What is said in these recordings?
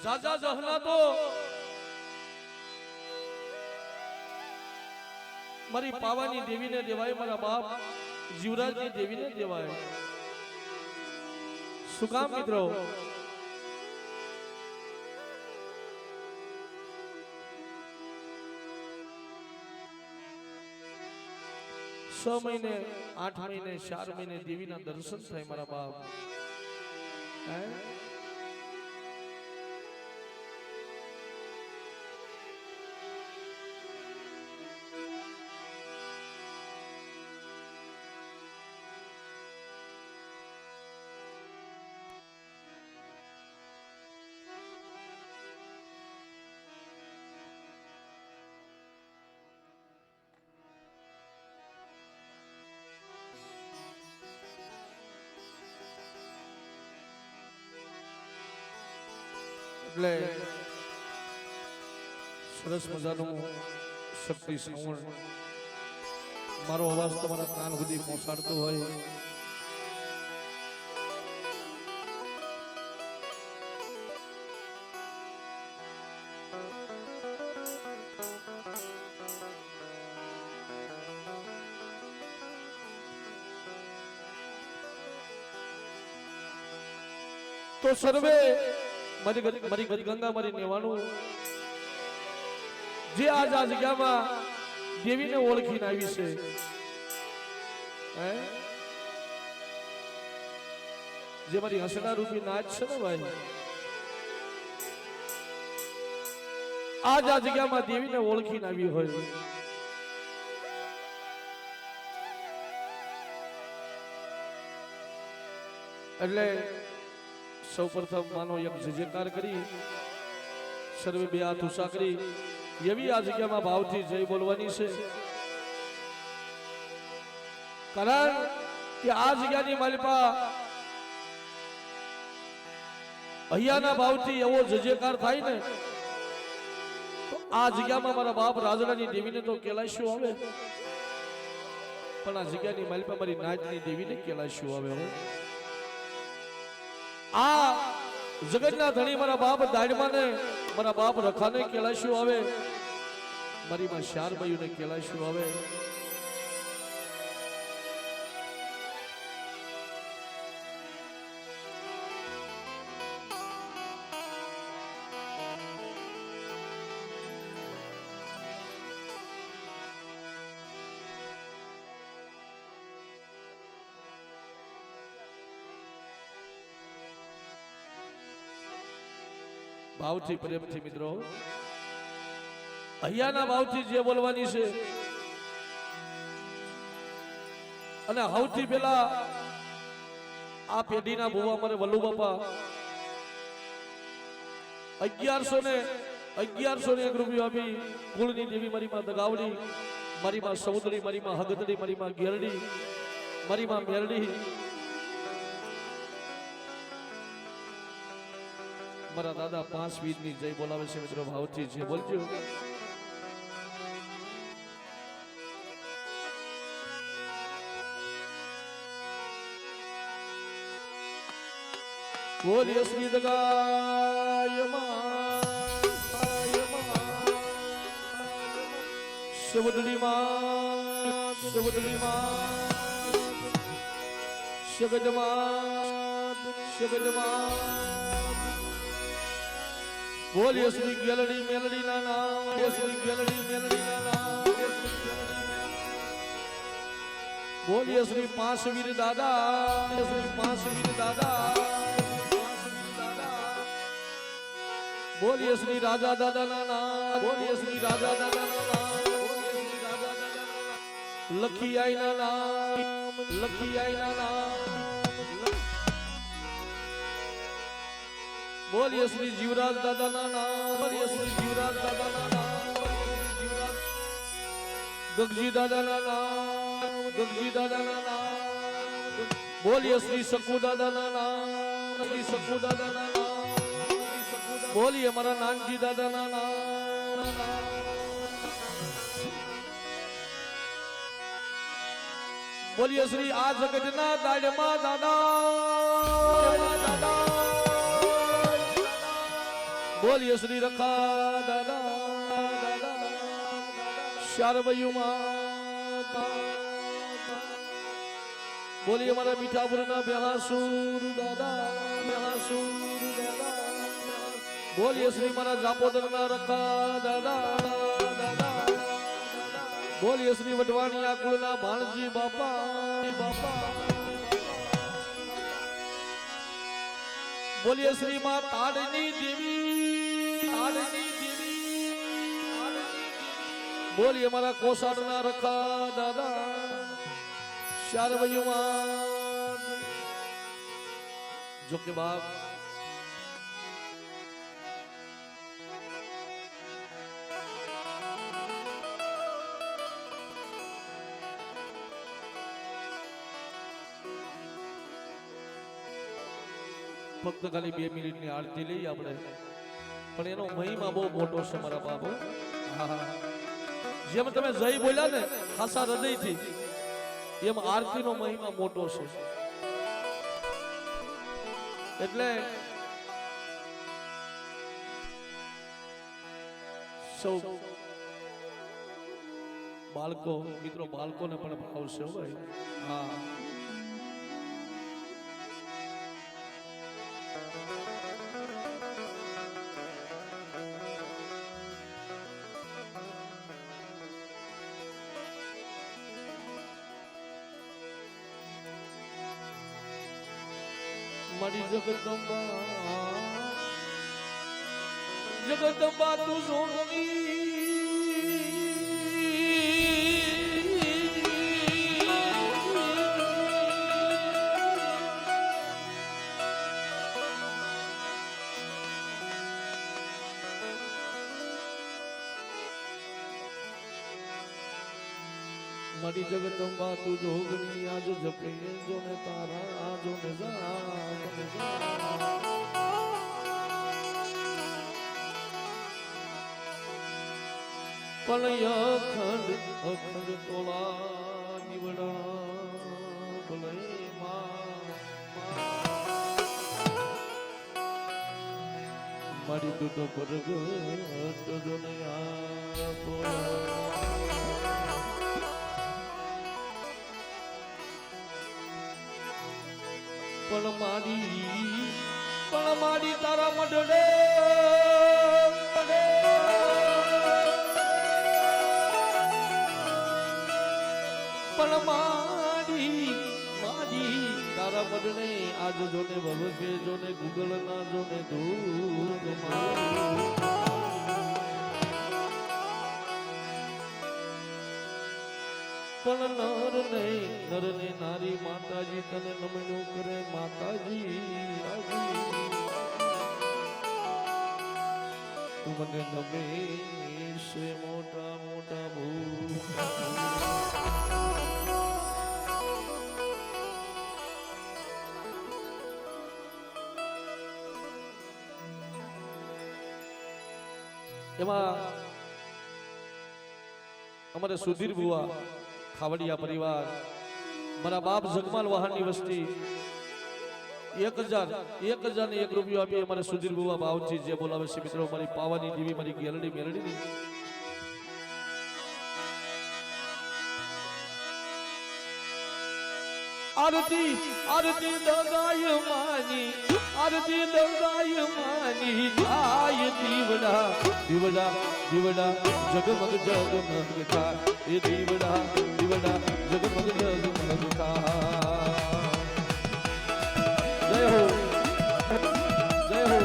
જાજા જહના તો મારી પાવાની દેવીને દેવાય, મારા બાપ જીવરાજની દેવીને દેવાય. શું કામ મિત્રો? છ મહિને 8 મહિને 4 મહિને દેવીના દર્શન થાય મારા બાપ. એટલે સરસ મજાનું શક્તિ શ્રવણ મારો અવાજ તમારા કાન સુધી પહોંચાડતો હોય. તો સર્વે મારી ગંગા મારી નેવાનું જે આજ આ જગ્યામાં દેવીને ઓળખીને આવી છે, જે મારી હસના રૂપી નાચ છે ને ભાઈ, આજ આ જગ્યામાં દેવીને ઓળખીને આવી હોય એટલે સૌ પ્રથમ માનો એક જયકાર કરી સર્વે બે હાથ ઊંચા કરી એવી આ જગ્યામાં ભાવથી જય બોલવાની છે. કારણ કે આ જગ્યાની માલિપા અહીંયાના ભાવથી એવો જયકાર થાય ને તો આ જગ્યામાં મારા બાપ રાજડાની દેવીને તો કેલાશું આવે, પણ આ જગ્યાની માલિપા મારી નાચની દેવીને કેલાશું આવે. આ જગતના ધણી મારા બાપ દાડમાં ને મારા બાપ રખાને કેલાશું આવે, મારી માં શાર બાયુને કેલાશું આવે. ભાવથી પ્રેમથી મિત્રો અહીંયાના ભાવથી જે બોલવાની છે. અને સૌથી પેલા આ પેઢીના ભુવા મારે વલ્લુ બાપા 1100 રૂપિયા આપી કુળની દેવી મારી માં દગાવડી, મારી માં સૌદરી, મારી માં હગદડી, મારી માં ઘેરડી, મારી માં મેરડી, મારા દાદા 5 વીરની જય બોલાવે છે મિત્રો. ભાવથી જે બોલજો. બોલીએ શ્રી દગાય સવદડી માં સગડ માં બોલીએ શ્રી ગેલડી મેલડી ના નામ, શ્રી ગેલડી મેલડી ના નામ, બોલીએ શ્રી 5 વીર દાદા, શ્રી 5 વીર દાદા, બોલીએ શ્રી રાજા દાદા ના નામ, બોલીએ શ્રી રાજા દાદા ના નામ, લખી આઈ ના નામ, લખી આઈ ના નામ, બોલીએ શ્રી જીવરાજ દાદા ના નામ, બોલીએ શ્રી જીવરાજ દાદા ના નામ, ગગજી દાદા ના નામ, ગગજી દાદા ના નામ, બોલીએ શ્રી શકુ દાદા ના નામ, શ્રી શકુ દાદા ના નામ, બોલીએ મારા નાનજી દાદા ના નામ. બોલીએ શ્રી આ જગતના દાડમાં દાદા, બોલીએ શ્રી રખા દાદા દાદા શારવયુ માતા બોલીએ મારા મીઠાપુરના બેહાસુર દાદા બેહાસુર દાદા બોલીએ શ્રી મારા જાપોદરના રખા દાદા દાદા બોલીએ શ્રી વઢવાણી આકુલના ભાણજી બાપા બાપા બોલીએ શ્રી માં તાડની દેવી બોલીએ મારા કોસાડના રખા દાદા શારવયુમાં જો કે બાપ ફક્ત ખાલી 2 મિનિટની આરતી લઈ આપણે પણ એનો મહિમા બહુ મોટો છે મારા બાપુ જેમ તમે જય બોલ્યા ને ખાસા હૃદયથી એમ આરતીનો મહિમા મોટો છે એટલે સૌ બાળકો મિત્રો બાળકોને પણ ભાવશે ભાઈ હા મારી જગદંબા તું સોની મારી જગદંબા તું જોગણી આજ જપે જોને તારા જોને પણ અખંડ અખંડ તોલા નીવડા ભલે મારી દૂધ પરગટ જોને પણ મારી તારા મઢડે પણ મારી તારા મઢડે આજ જોને ભવકે જોને ગૂગલ ના જોને દૂધ પણ નર ને નારી માતાજી તને નમણું કરે માતાજી તું મને નમે છે મોટા મોટા ભૂત એમાં અમારે સુધીર બુવા ખાવડિયા પરિવાર મારા બાપ જગમાલ વાહનની વસ્તી 1001 રૂપિયો આપી અમારે સુધીર બુવા બાવજી જે બોલાવે છે મિત્રો મારી પાવાની દેવી મારી ગેલડી મેલડીની આરતી આરતી દગાય માની આરતી દગાય માની જાય દીવડા દીવડા દીવડા જગમગ જગમગ કા એ દીવડા દીવડા જગમગ જગમગ કા જય હો જય હો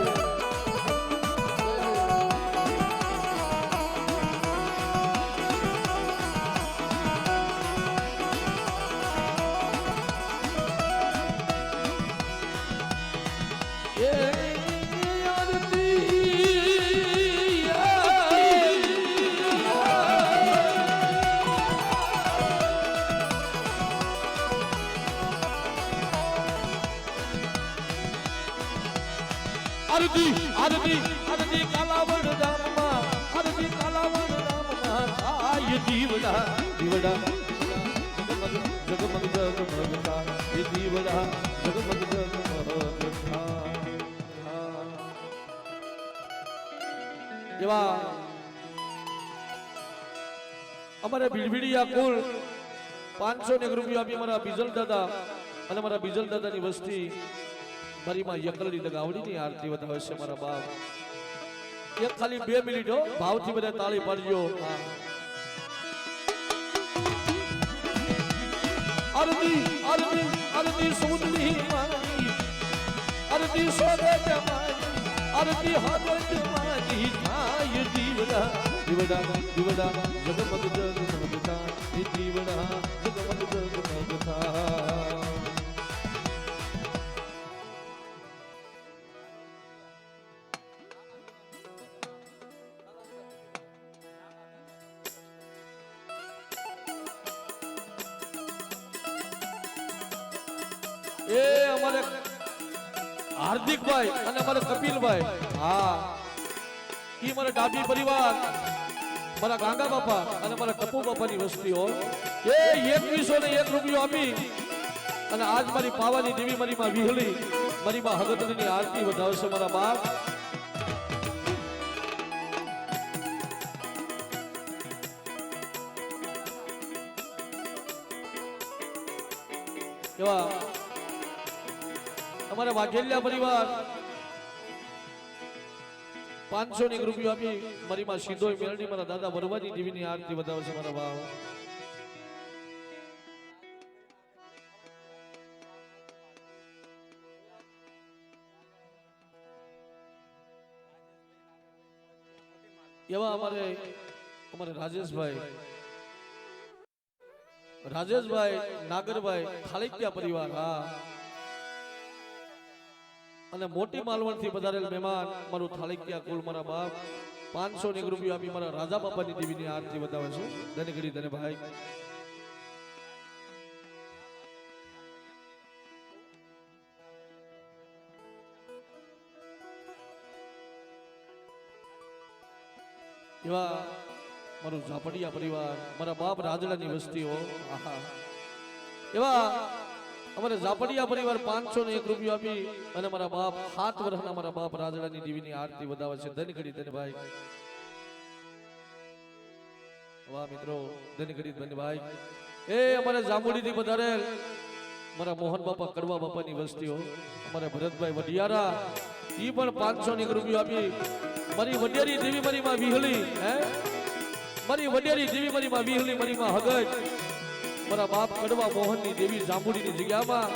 આરતી આરતી આરતી કાલાવડ ધામમાં આરતી કાલાવડ ધામમાં થાય દીવડા દીવડા જગમગ જગમગ કા એ દીવડા જગમગ જગમગ કા એવા અમારે ભીડભીડિયા કુલ 501 રૂપિયા આપી મારા બીજલ દાદા અને મારા બીજલ દાદાની વસ્તી મારી માં યકલની દગાવડીની આરતી વધાવે છે મારા બાપ. એક ખાલી 2 મિનિટ હો, ભાવથી બધા તાળી પાડજો. આરતી આરતી આરતી સુંદરી માની આરતી સોગત માની આરતી હાથ માની થાય દીવડા દીવડા દીવડા જગમગ જગમગતા દીવડા જગમગ જગમગતા. એ અમારે હાર્દિકભાઈ અને અમારે કપિલભાઈ, હા ઈ મારા ડાબી પરિવાર, મારા ગાંગા બાપા અને મારા ટપુ બાપાની વસ્તીઓ એ 2101 રૂપિયો આપી અને આજ મારી પાવાની દેવી મારી માં વિહળી મારી માં હગતની આરતી વધાવશે મારા બાપ. એવા અમારા વાઘેલિયા પરિવાર 501 રૂપિયો આપી મારી માં સીધો મેળડી મારા દાદા વરવાની દેવીની આરતી વધાવશે મારા બાપ. એવા અમારે રાજેશભાઈ નાગરભાઈ ખાલિકિયા પરિવાર, હા અને મોટી માલવણ થી પધારેલ મહેમાન મારું થાળિકિયા કુલ મારા બાપ 501 રૂપિયા આપી મારા રાજા બાપાની દેવીની આરતી વધાવે છે. ધન્ય ઘડી ધન્ય ભાઈ. એવા મારું ઝાપડિયા પરિવાર, મારા બાપ રાજડાની વસ્તીઓ, આહા એવા અમારે ઝાપડિયા પરિવાર 501 રૂપિયા આપી અને મારા બાપ 7 વર્ષના મારા બાપ રાજડાની દેવીની આરતી વધાવે છે. ધન્ય ઘડી ધન્ય ભાઈ. વાહ મિત્રો, ધન્ય ઘડી ધન્ય ભાઈ. એ અમારે જાંબુડીથી પધારેલ મારા મોહન બાપા કડવા બાપાની વસ્તીઓ, અમારે ભરતભાઈ વડિયારા ઈ પણ 501 રૂપિયા આપી મારી વડિયારી દેવી મારી માં વિહળી, મારી વડિયારી દેવી મારી માં વિહળી મારી માં હગજ મારા બાપ કડવા મોહનની દેવી જાંબુડીની જગ્યામાં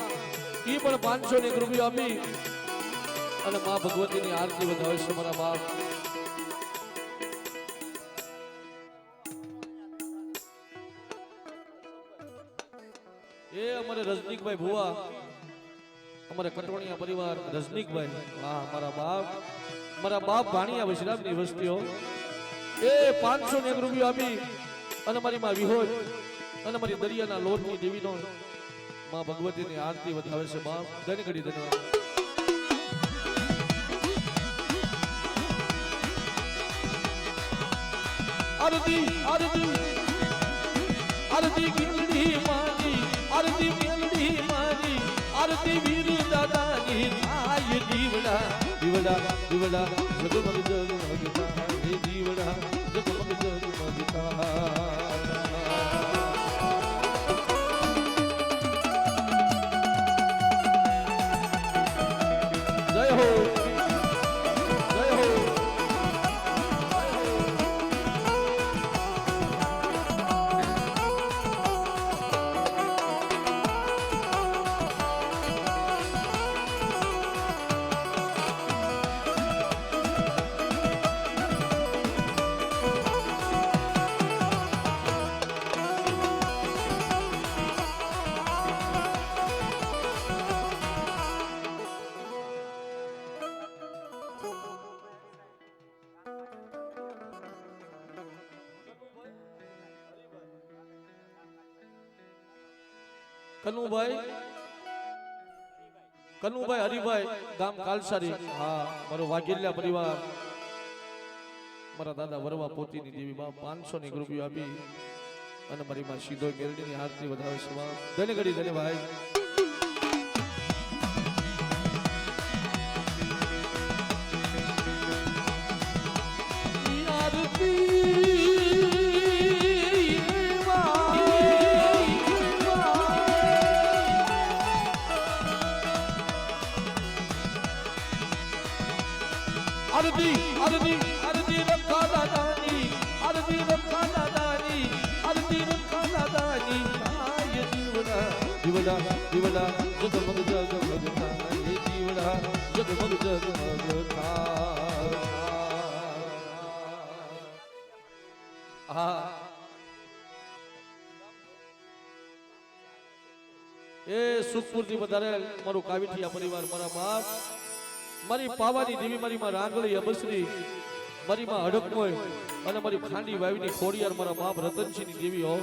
ઈ પણ 501 રૂપિયા આપી અને માં ભગવતીની આરતી વધાવે છે મારા બાપ. એ અમારે રજનીકભાઈ ભુવા, અમારે કટવણિયા પરિવાર રજનીકભાઈ, હા મારા બાપ ભાણિયા વિશ્રામની વસ્તીઓ એ 501 રૂપિયા આપી અને મારી માં વિહોજ અને મારી દરિયાના લોટની દેવીનો માં ભગવતીની આરતી વધાવે છે બાપ. ધન્ય ઘડી ધન્યવાદ. આરતી આરતી આરતી ગીરડી માની આરતી મેલડી માની આરતી વીર દાદાની થાય દીવડા દીવડા દીવડા જગમગ જગમગતા દીવડા જગમગ જગમગતા. જય હો જય હો. કનુભાઈ હરિભાઈ ગામ કાલસારી, હા મારો વાઘેલિયા પરિવાર, મારા દાદા વરવા પોતીની દેવી માં 501 રૂપિયા આપી અને મારી માં સીધો મેરડીની આરતી વધાવે છે. ધન્ય ઘડી ધન્ય ભાઈ. આરતી આરતી આરતી રખા દાદાની આરતી રખા દાદાની આરતી રખા દાદાની થાય જીવડા જીવડા જીવડા જગમગ જગમગ થાય જીવડા જગમગ જગમગ થાય એ સુખપુરથી વધારે મારું કાવીઠિયા પરિવાર મારા બાપ મારી પાવાની દેવી મારી માં રાંગળી અબસરી મારી માં હડકમોય અને મારી ખાંડી વાવીની ખોડિયાર મારા બાપ રતનસિંહની દેવી હો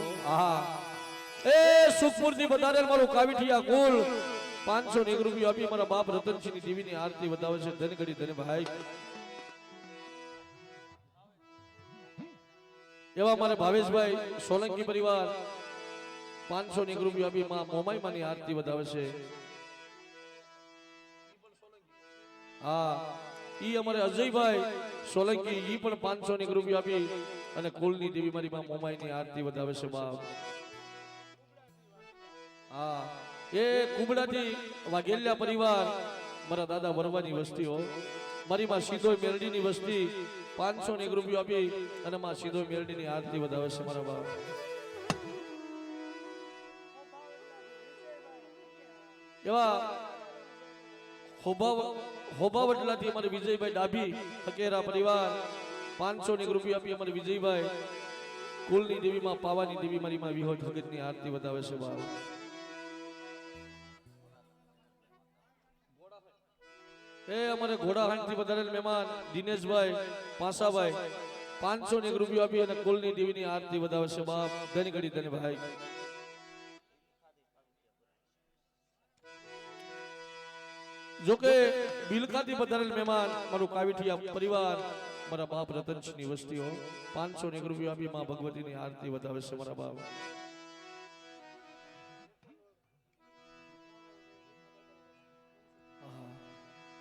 એ સુખપુરથી વધારે મારું કાવીઠિયા કુલ 501 રૂપિયા આપી મારા બાપ રતનસિંહની દેવીની આરતી વધાવે છે ધનગડી ધન ભાઈ એવા મારે ભાવેશભાઈ સોલંકી પરિવાર 501 રૂપિયા આપી માં મોમાઈ માની આરતી વધાવે છે ઈ અમારે અજયભાઈ સોલંકી ઈ પણ 501 રૂપિયા આપી અને કુલની દેવી મારી માં મોમાઈની આરતી વધાવે છે બાપ એ કુબડાથી વાઘેલિયા પરિવાર મારા દાદા વરવાની વસ્તીઓ મારી માં સીધો મેરડીની વસ્તી 501 રૂપિયા આપી અને માં સીધો મેરડીની આરતી વધાવે છે મારા બાપ એવા હોબાવટલાથી અમારે વિજયભાઈ ડાભી હકેરા પરિવાર 501 રૂપિયા આપી અમારે વિજયભાઈ કુલની દેવી માં પાવાની દેવી મારી માં વિહોજ ભગતની આરતી વધાવે છે બાપ એ અમારે ઘોડાહાંડથી વધારે મહેમાન દિનેશભાઈ પાસાભાઈ 501 રૂપિયા આપી અને કુલની દેવીની આરતી વધાવે છે બાપ ધન ઘડી ધન ભાઈ જોકે બિલકાથી વધારે મહેમાન મારું કાવીઠિયા પરિવાર મારા બાપ રતનસિંહની વસ્તીઓ 501 રૂપિયા આપી માં ભગવતીની આરતી વધાવે છે મારા બાપ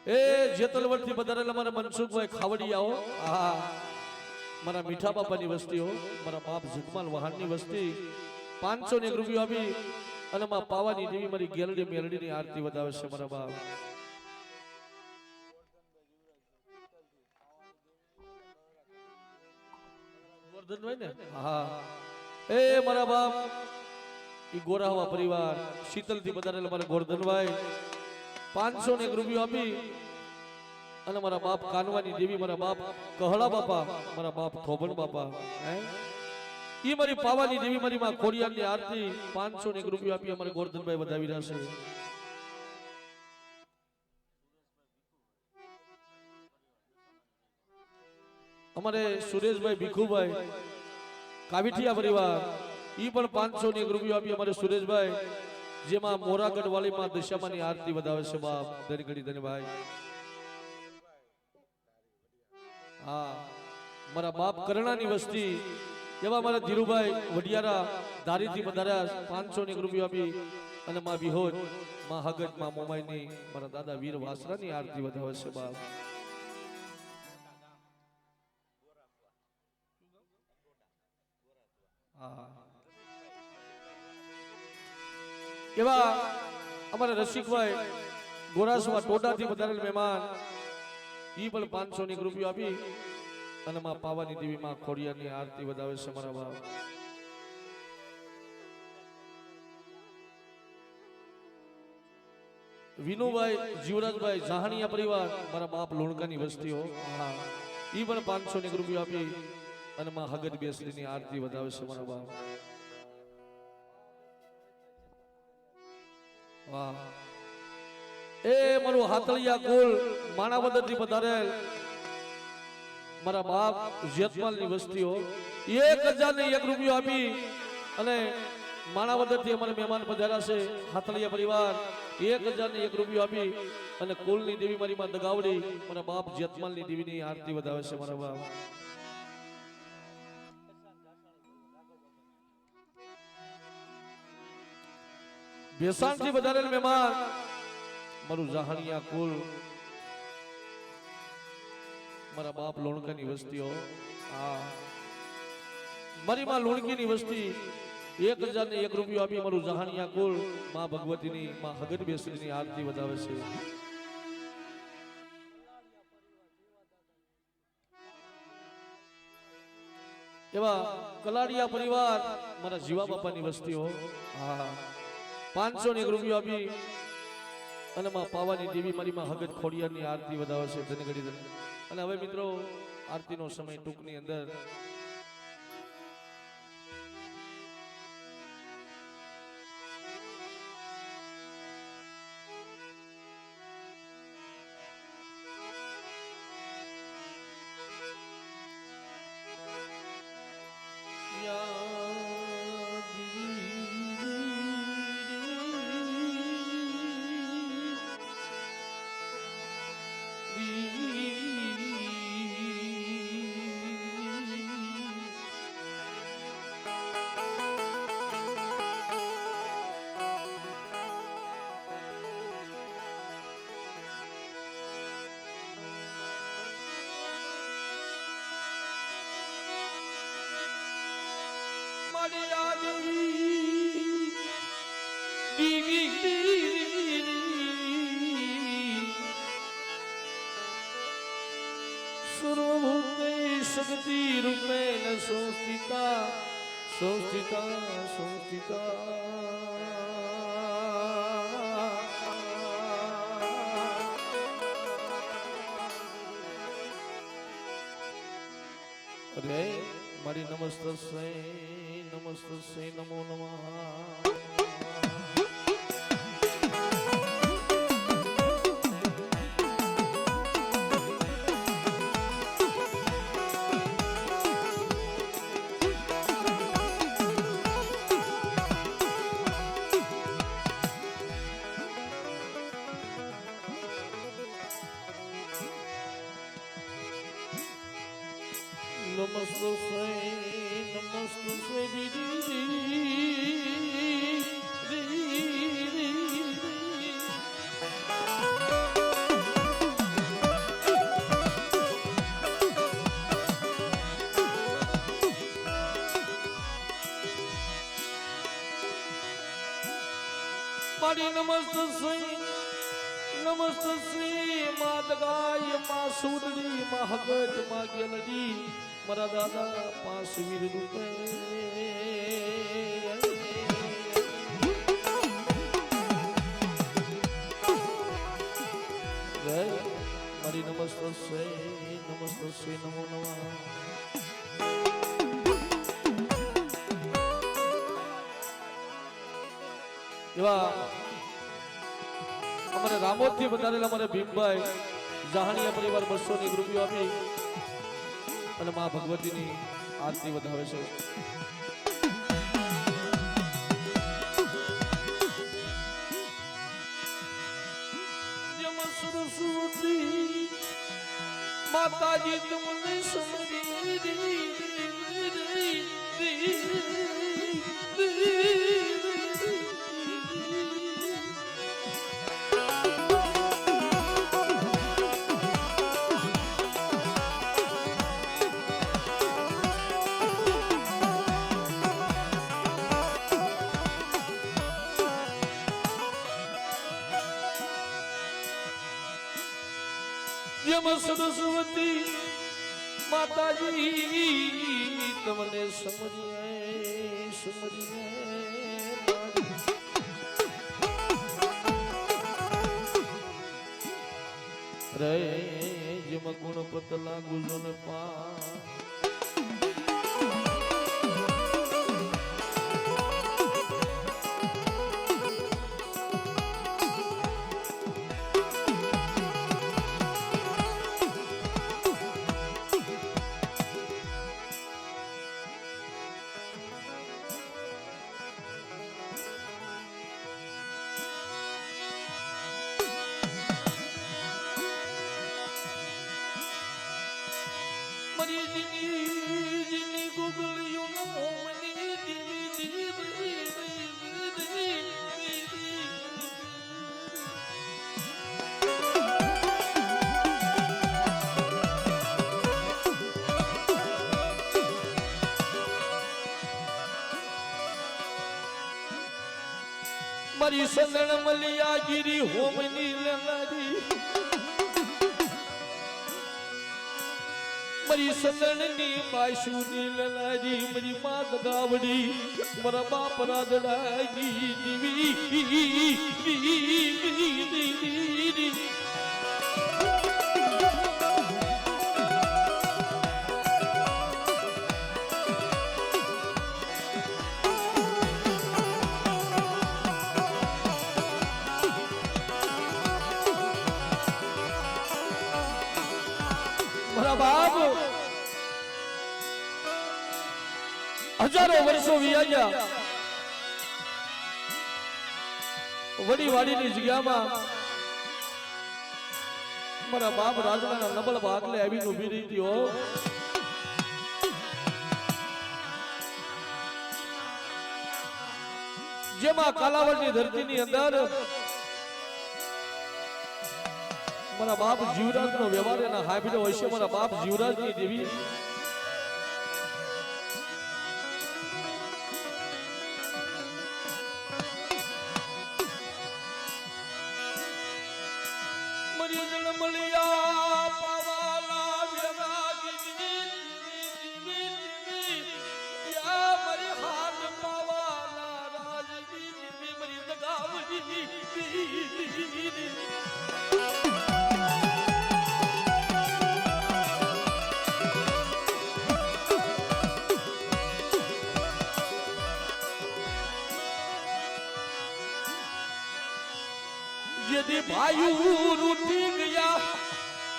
એ જેતલવડથી વધારે મારા મનસુખભાઈ ખાવડિયાઓ મારા મીઠા બાપાની વસ્તીઓ મારા બાપ જગમાલ વહાણની વસ્તી 501 રૂપિયા આપી અને માં પાવાની દેવી મારી ગેલડી મેલડીની આરતી વધાવે છે મારા બાપ એ મારા બાપ ઈ ગોરાહવા પરિવાર શીતલથી વધારે મારા ગોરધનભાઈ 501 રૂપિયા આપી અને મારા બાપ કાનવાની દેવી મારા બાપ કહળા બાપા મારા બાપ થોબન બાપા ઈ મારી પાવાની દેવી મારી માં ખોડિયારની આરતી 501 રૂપિયા આપી અમારે ગોરધનભાઈ વધાવી રહ્યા છે અમારે સુરેશભાઈ ભીખુભાઈ કાવીઠિયા પરિવાર ઈ પણ 501 રૂપિયા આપી અમારે સુરેશભાઈ જેમાં મોરાગઢ વાલી માં દશામાની આરતી વધાવે છે બાપ ધનગડી ધનભાઈ મારા બાપ કરણાની વસ્તી એવા મારા ધીરુભાઈ વડિયારા ધારીથી વધાર્યા 501 રૂપિયા આપી અને માં વિહોજ માં હગત માં મોમાઈની મારા દાદા વીર વાસરાની આરતી વધાવે છે બાપ એવા અમારા રસિકભાઈ ગોરાસવા ટોડાથી વધારે મહેમાન ઈ પણ 501 રૂપિયા આપી અને માં પાવાની દેવી માં ખોડિયારની આરતી વધાવે છે મારા બાપ વિનુભાઈ જીવરાજભાઈ જાહણિયા પરિવાર મારા બાપ લોણકાની વસ્તીઓ ઈ પણ 501 રૂપિયા આપી અને માં હગત બેસરીની આરતી વધાવે છે મારા બાપ એ મારું હાથળિયા કુલ માણાવદરથી વધારે મારા બાપ જેતમાલની વસ્તીઓ 1001 રૂપિયા આપી અને માણાવદરથી અમારે મહેમાન પધાર્યા છે હાથળિયા પરિવાર 1001 રૂપિયા આપી અને કુલની દેવી મારી માં દગાવડી મારા બાપ જેતમાલની દેવીની આરતી વધાવે છે મારા બાપ બેસાણથી વધારે મહેમાન મારું જાહણિયા કુલ મારા બાપ લોણકાની વસ્તીઓ મારી માં લોણકીની વસ્તી 1001 રૂપિયા આપી મારું જાહણિયા કુલ માં ભગવતીની માં હગત બેસરીની આરતી વધાવે છે એવા કલાડિયા પરિવાર મારા જીવા બાપાની વસ્તીઓ હા 500 ની રૂપિયો આપી અને માં પાવાની દેવી મારી માં હગત ખોડિયારની આરતી વધાવે છે તેને ઘડી અને હવે મિત્રો આરતીનો સમય ટૂંકની અંદર शक्ति रूपेण संस्थिता संस्थिता संस्थिता अरे मारी नमस्ते नमो नमः नमस्ते मारी नमस्ते माँ दगाई माँ सूदड़ी माँ हगत माँ गेलड़ी मारा दादा 5 वीर रूपे मारी नमस्ते नमो नमः અમારે રામોદ થી વધારેલા અમારે ભીમભાઈ જહાણિયા પરિવાર 200 ની રૂપિયો આપી અને માં ભગવતીની આરતી વધાવે છે સરસ્વતી માતાજી તમને સમરી સરસ્વતી માતાજી તમને સમરીએ રે જેમ ગુણ પતલા ગુજન પા મારી સંદણ મલિયા ગીરી હોમની લનારી मरी सतननी बाशुनी ललाजी मरी मात गावड़ी मरा बाप राजड़ाई दीवी बाप हजारों वर्षों विया वडी वाड़ी जगह में मारा बाप राजना नबल भागले आवी उभी रही थी हो जेमा कालावड़ धरती नी अंदर मारा बाप जीवराज नो व्यवहार एना हाबीडो होय छे मारा बाप जीवराज नी देवी मरी जन्मलिया पावाला व्यरागिनी या मरी हाथ पावाला राजनी मरी दगावनी यदि भाई रूठी गया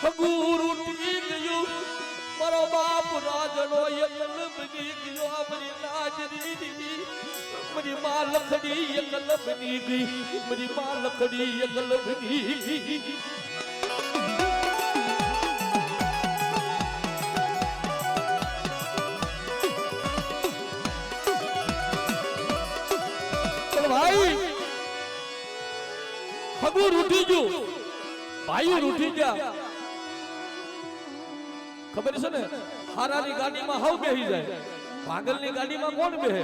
हगूर उठी गयो मारो बाप राजनो यकल बनी गयो मरी लाजरी मरी मां लखड़ी यकल बनी गई मरी मां लखड़ी यकल बनी गई भाई हगूर उठी गयो भाई उठी गया खबर છે ને હારાની ગાડીમાં હાવ બેહી જાય પાગલની ગાડીમાં કોણ બેહે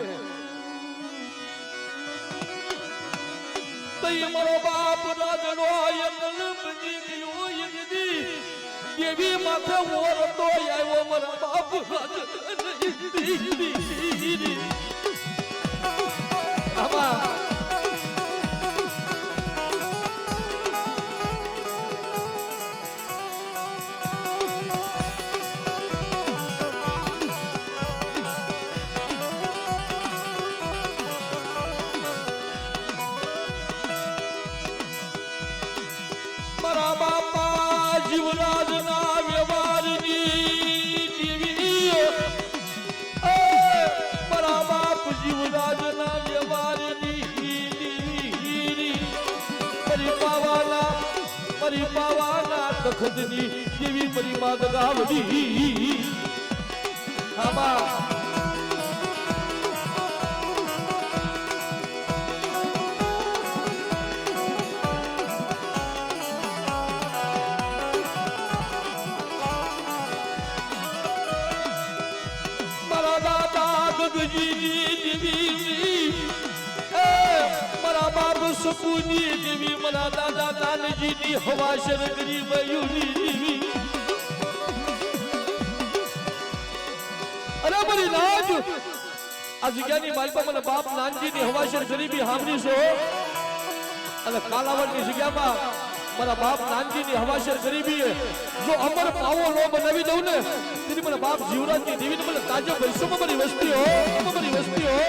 તઈ મારો બાપ રાજનો એકલ બની ગયો યગદી દેવી માથે ઓરતો આવ્યો મારો બાપ રાજ આબા जीवराज ना व्यवहार बड़ा बाप जीवराज ना व्यवहार मरी पावाना तखदनी देवी मरी मात गावड़ी हमा मरा बाप सपूनी देवी मरा दादा दानजी नी हवाशर करी मयूनी देवी अरे मरी नाज आज ज्ञानी मालपा मन बाप नानजी नी हवाशर गरीबी हामरी सो अरे कालावड़ की जगह में मरा बाप नानजी नी हवाशर गरीबी है जो अमर पावो लो बनावी दઉં ને तेरी मरा बाप जीवराज की देवी ने મને તાજો વર્ષો માં મારી વસ્તી હો મારી વસ્તી હો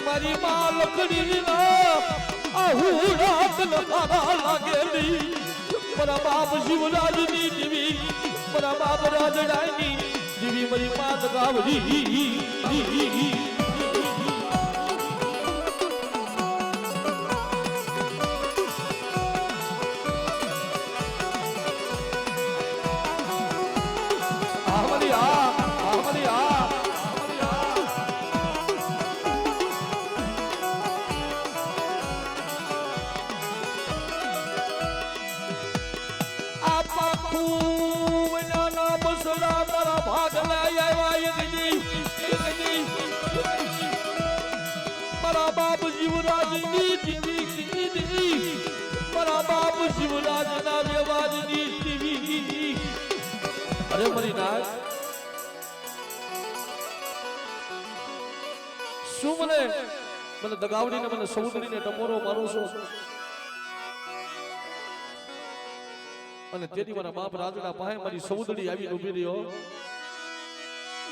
मारी मां लकड़ी ना आहूड़ा तलवारा लागेली मरा बाप जीवराज नी देवी मरा बाप राजड़ानी देवी मरी मात गावड़ी મારી નાય શું મને દગાવડીને મને સમુદ્રીને ટપોરો મારો છો અને તેથી મારા બાપ રાજડા પાસે મારી સમુદ્રી આવીને ઊભી રહ્યો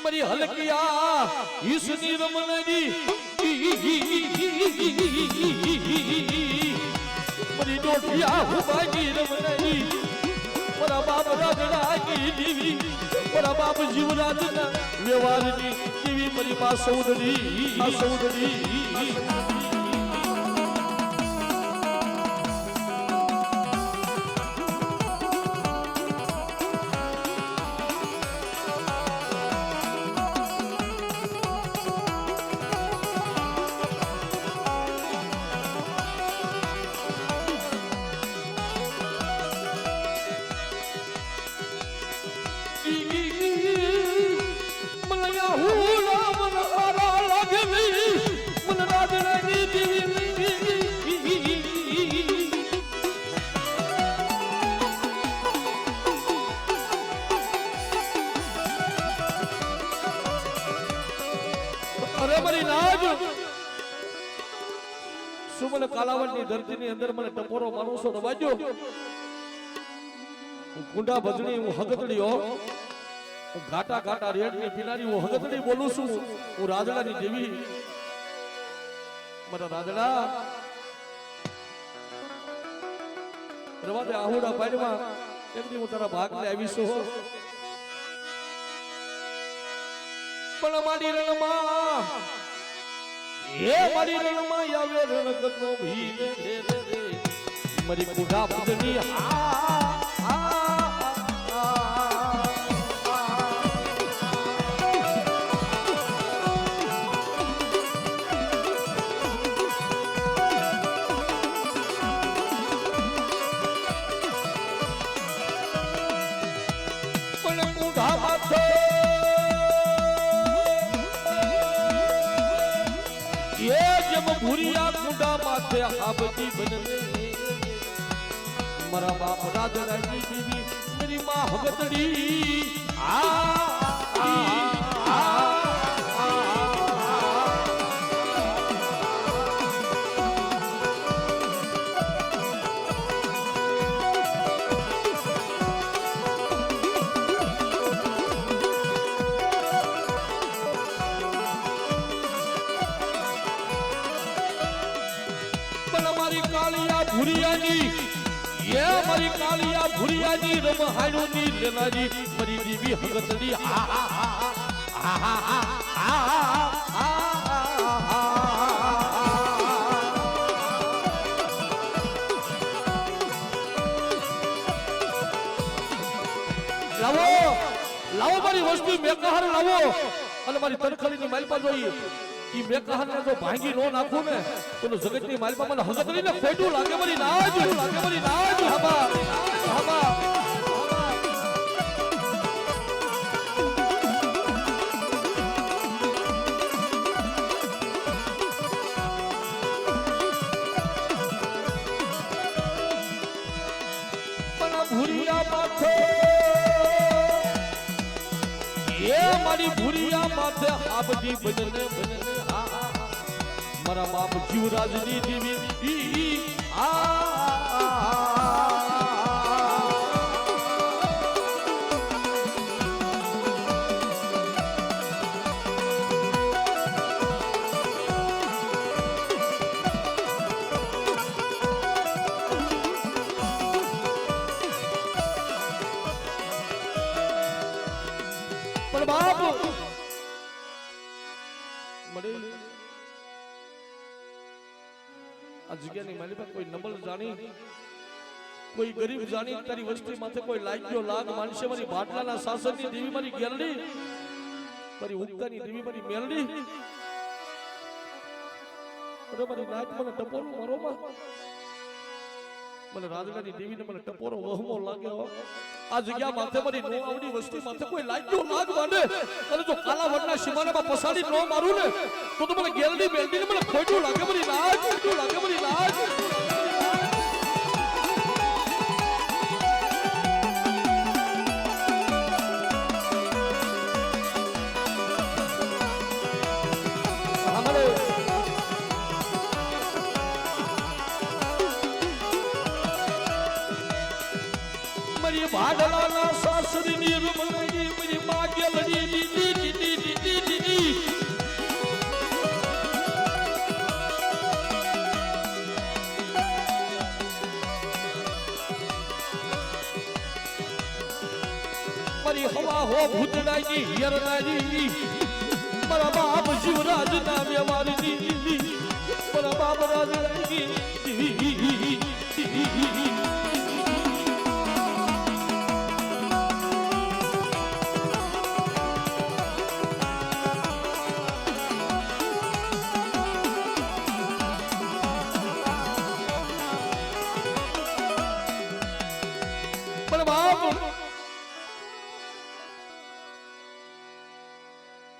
મારી હલકિયા ઈસની રમણજી મારી ડોઠિયા હુબાજી રમણજી મારા બાપ રાજડા કી દેવી મારા બાપ જીવરાજના વ્યવહારની દેવી મારી માં સૌદરી સુમન કાલાવડની ધરતીની અંદર મને ટપોરો મારું છો રવાજો હું કુંડા ભજણી હું હગતડી હો હું ઘાટા રેડની પીનારી હું હગતડી બોલું છું હું રાજડાની દેવી મારા રાજડા રવા દે આહુડા પાડમાં એકદી હું તારા ભાગ લે આવીશું હો પણ મારી રણમાં એ મારી રણમાં આવે રણકતનો ભીને રે મારી કુડા ભજની પણ કુડા માથે ભૂરિયા કુંડા માથે હાબતી બનને મારા બાપ રાજડાની દેવી મારી માં હગતડી મારી કાલિયા ભુરિયાજી રમહાણુની લેનાજી મારી દેવી હગતડી લાવો મારી વસ્તુ મેકહાર લાવો અને મારી તરખડીની માલપા જોઈએ ઈ મેકહારને જો ભાંગી નો નાખું ને તો જગતની માલપા મને હગતડીને ખોટું લાગે મારી નાજ હાબા ભૂરિયા માથે એ મારી ભૂરિયા માથે આપજી બનને મારા બાપ જીવરાજની દેવી પણ બાપ મળે આ જગ્યાની મારી પાસે કોઈ નબળ જાણી કોઈ ગરીબ જાણી તારી વસ્તી માથે કોઈ લાગ્યો લાગ માનશે મારી ભાટલાના શાસનની દેવી મારી ગેલડી મારી ઉગતાની દેવી મારી મેલડી અરે મારી નાક મને ટપોરો મારોમાં મને રાજડાની દેવીને મને ટપોરો વહમો લાગ્યો આ જગ્યા માથે મારી નો આવડી વસ્તી માથે કોઈ લાગ્યો લાગ માંડે અને જો કાલાવડના સીમાનામાં પસાડી નો મારું ને તો મને ગેલડી મેલડીને મને ખોટું લાગે મારી નાક ભાડલાના સાસરીની રૂમણી મારી માગેલડી મારી હવા હો ભૂતડાની હિયરનારી મારા બાપ શિવરાજ ના વ્યવહારની મારા બાપ રાજરાની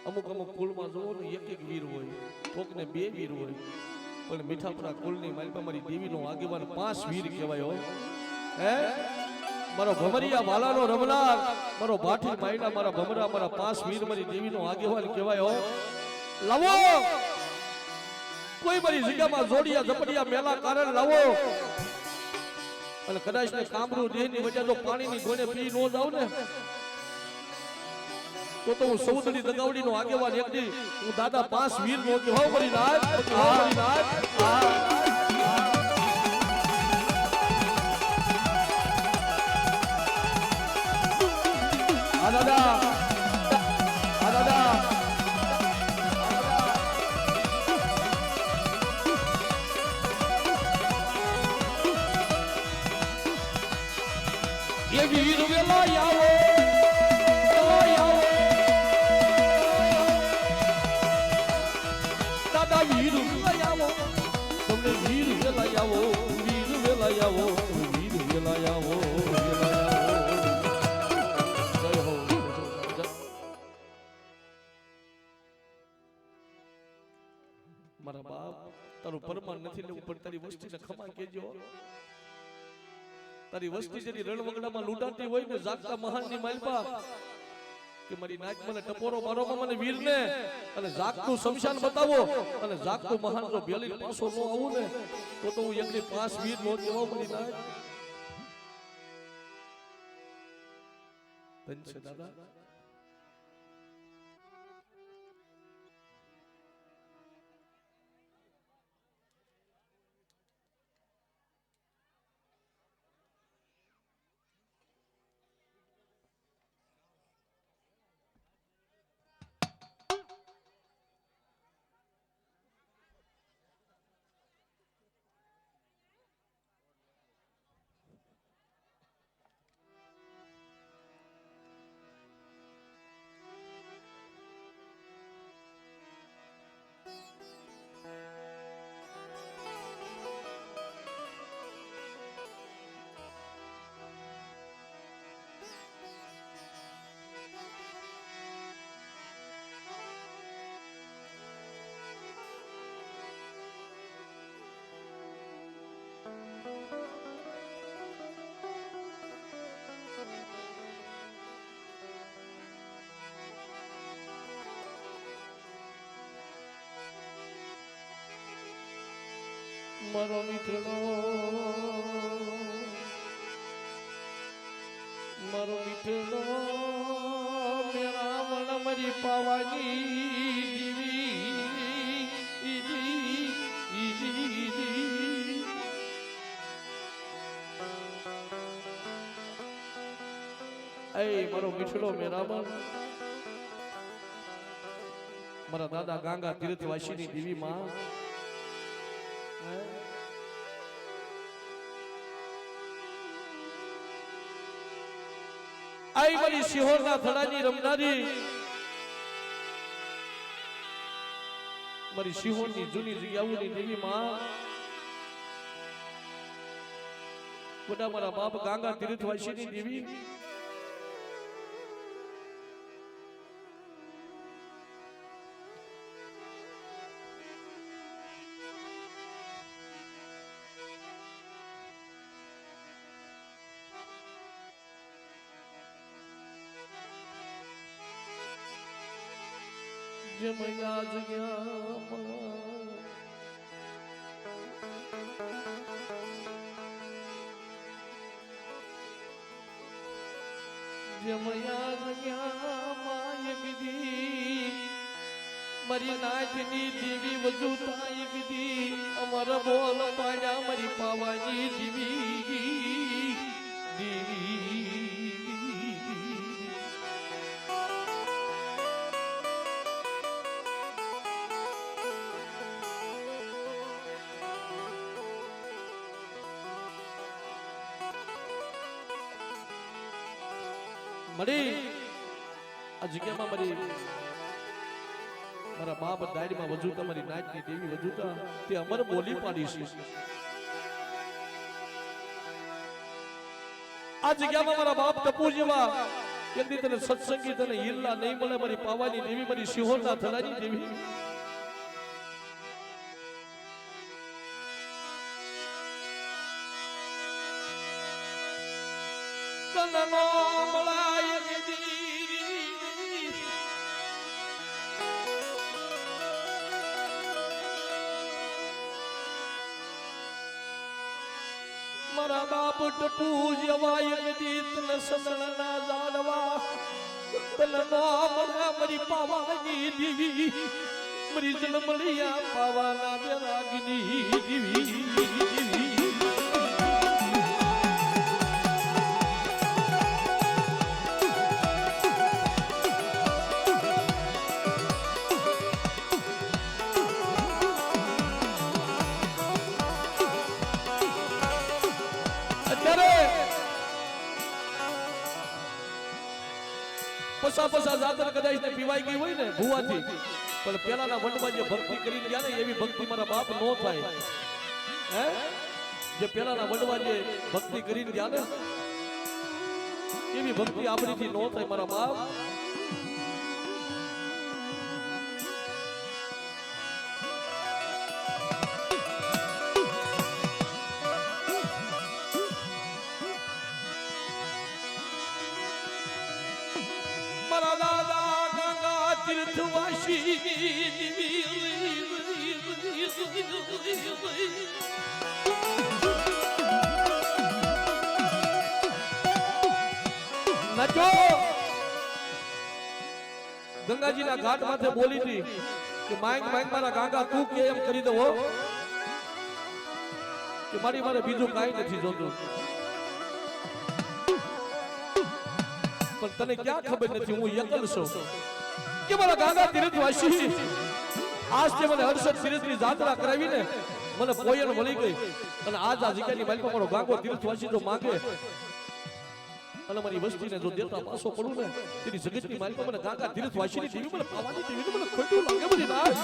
અમુક અમુક કુળમાં જોવો ને એક એક વીર હોય, કોક ને બે વીર હોય, પણ મીઠાપુરા કુળની માલિકા મારી દેવીનો આગેવાન 5 વીર કહેવાય હોય. હે મારો ભમરિયા વાલાનો રમનાર, મારો ભાઠી માયના મારા ભમરા, મારા 5 વીર મારી દેવીનો આગેવાન કહેવાય હોય. લાવો કોઈ મારી જગ્યામાં જોડિયા ઝપડિયા મેલા કારણ લાવો, અને કદાચ ને કામરૂ દેહની વચ્ચે જો પાણીની ગોળે પી નો જાવ ને તો હું સૌદરી દગાવડી નો આગેવાન એક દી હું દાદા 5 વીર નો કે હો મારી નાથ આ દાદા એ વીર વેલા આવો વીર વેલાયાવો તમને વીર વેલાયાવો વીર વેલાયાવો વીર વેલાયાવો જય હો. મારા બાપ તારું પરમાન નથી લેવું પણ તારી વસ્તીને ખમા કેજો. તારી વસ્તી જેની રણવગડામાં લૂંટાતી હોય ને જાગતા મહાનની માલપા કે મારી નાક મને ટપોરો મારો મને વીરને અને જાગતું શમશાન બતાવો અને જાગતું મહાન જો બેલી પાછો નો આવું ને તો હું એકલી 5 વીર નો કેવો મારી નાક ધન છે દાદા. મારો મીઠડો મેરા મન મરી પાવાની મારો મીઠડો મેરા મન મારા દાદા ગાંગા તીર્થવાસીની દેવી માં આઈ મારી સિહોરના થડાની રમનારી મારી સિહોરની જૂની જગ્યાઓની દેવી માં બધા મારા બાપ ગાંગા તીર્થવાસીની દેવી જમયા જગ્યામાં જમયા જગ્યામાં એક દી મારી નાચની દેવી વધુ થાય એક દી અમારા બોલ પાડ્યા મારી પાવાની દેવી દેવી મળી આ જગ્યામાં મારા બાપ દાડીમાં વજુતા મારી નાચની દેવી વજુતા તે અમર બોલી પાડી છે આ જગ્યામાં મારા બાપ ટપુ જેવા એકદી તને સત્સંગી તને હીરલા નહીં મળે મારી પાવાની દેવી મારી સિંહોરના થલાની દેવી તનનો મળાય મારા બાપ ટપુ જેવા દીત ન સસણના જાડવા તનનો મળા મારી પાવાની દેવી મારી જન્મલિયા પાવાના બેરાગની દેવી પસા જાતર કદાચ ને પીવાઈ ગઈ હોય ને ભૂવાથી પણ પેલાના વંડમાં જે ભક્તિ કરીને ગયા ને એવી ભક્તિ મારા બાપ નો થાય હે જે પેલાના વંડમાં જે ભક્તિ કરીને ગયા ને એવી ભક્તિ આપણીથી નો થાય મારા બાપ તીર્થવાસી નચો ગંગાજીના ઘાટ માથે બોલી હતી કે માંગ મારા ગાંગા તું કે એમ કરી દો કે મારે બીજું કાંઈ નથી જોતું પણ તને ક્યાં ખબર નથી હું એકલ છું કે મારા ગાંગા તીર્થવાસી આજ તે મને હર્ષદ તીર્થની જાત્રા કરાવીને મને પોયણ મળી ગઈ અને આજ આ જગ્યાની માલિક મારો ગાંગો તીર્થવાસી જો માંગે અને મારી વસ્તીને જો દેતા પાછો પડું ને તેની જગતની માલિક મને ગાંગા તીર્થવાસીની દેવી મને પાવાની દેવી મને ખોટું લાગે બધી નાય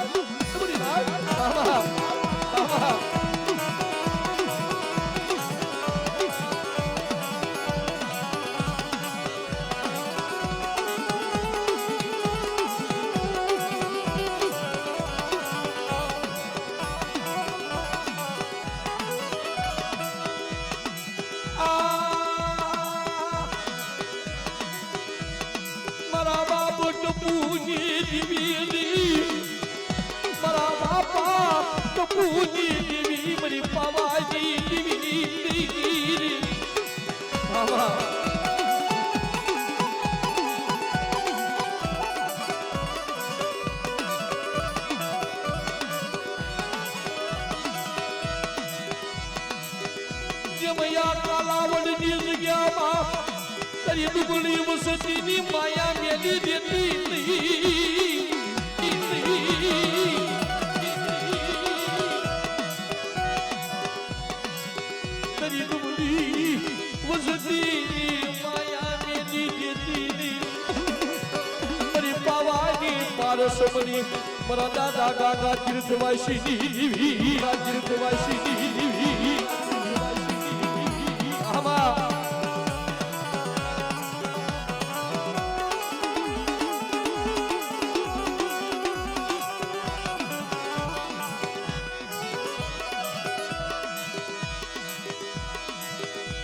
પૂજી દેવી મારી પાવાની દેવી બાબા જમયા કાલાવડની જગ્યામાં તારી દુબળી વસતીની માયા મેલી દેતી નહીં પારસમણી મારા દાદા ગાગા તીર્થવાસી દેવી તીર્થવાસી દેવી આમાં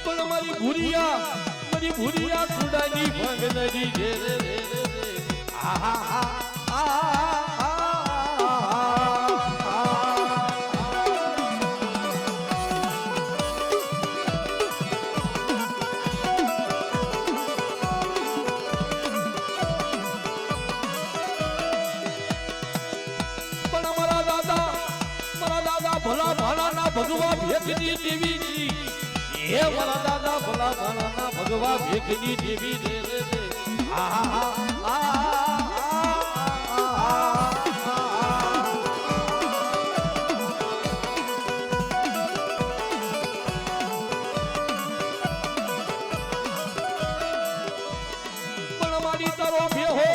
પણ મારી ભૂરિયા કુડાની ભંગનરી રે રે રે આહા ભગવા ભેખની દેવી હે મારા દાદા ભલા ભાણાના ભગવા ભેખની દેવી રે રે રે પણ મારી તારો ભેહો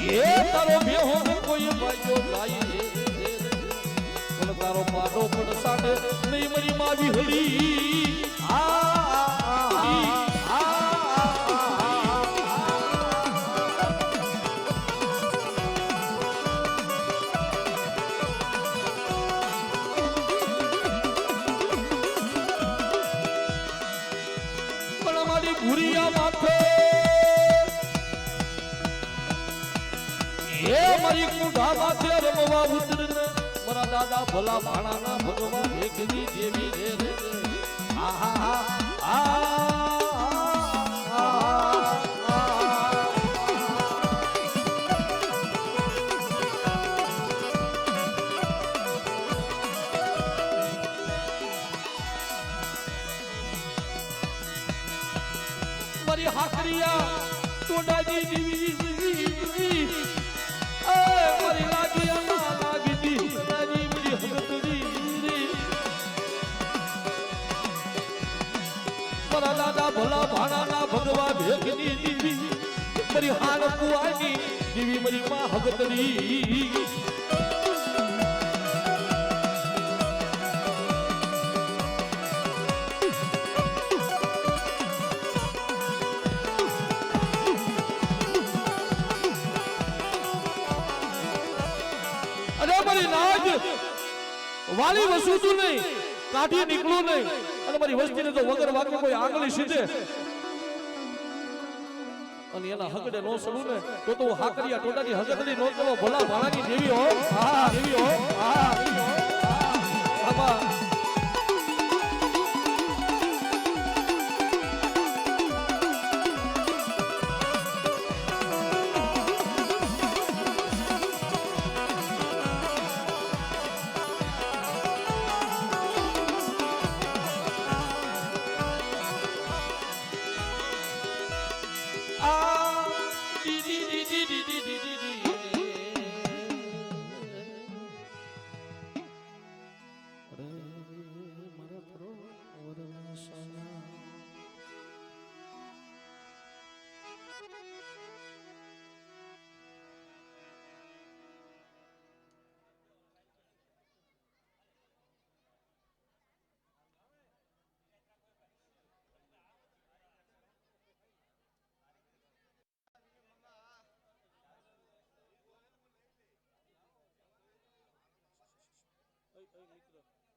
એ તારો ભેહો કોઈ ભાઈઓ ગાય પણ તારો પાડો પણ સાડે નહીં મારી માવી હળી પણ મારી ભૂરિયા માથે એ મારી કુંઢા માથે રમવા ઉતર મારા દાદા ભલા ભાણાના ભગવા ભેખની દેવી રે રે મારી હાકરિયા ટોડાજી દેવી મારી લાગિયા લાગી રાજી મારી હગતડી મારા દાદા ભલા ભાણાના ભગવા ભેખની દેવી મારી હાર કુવાની દેવી મારી માં હગતડી નાજ વાલી વસુતું નહીં કાઢી નીકળું નહીં અને મારી વસ્તીને તો વગર વાગે કોઈ આગળ સીધે અને એના હગડે નો સડું ને તો હાકરિયા ટોટાની હગતની નો ચલો ભલા ભાણાની દેવી હો હા દેવી હો હા બાબા મિત્ર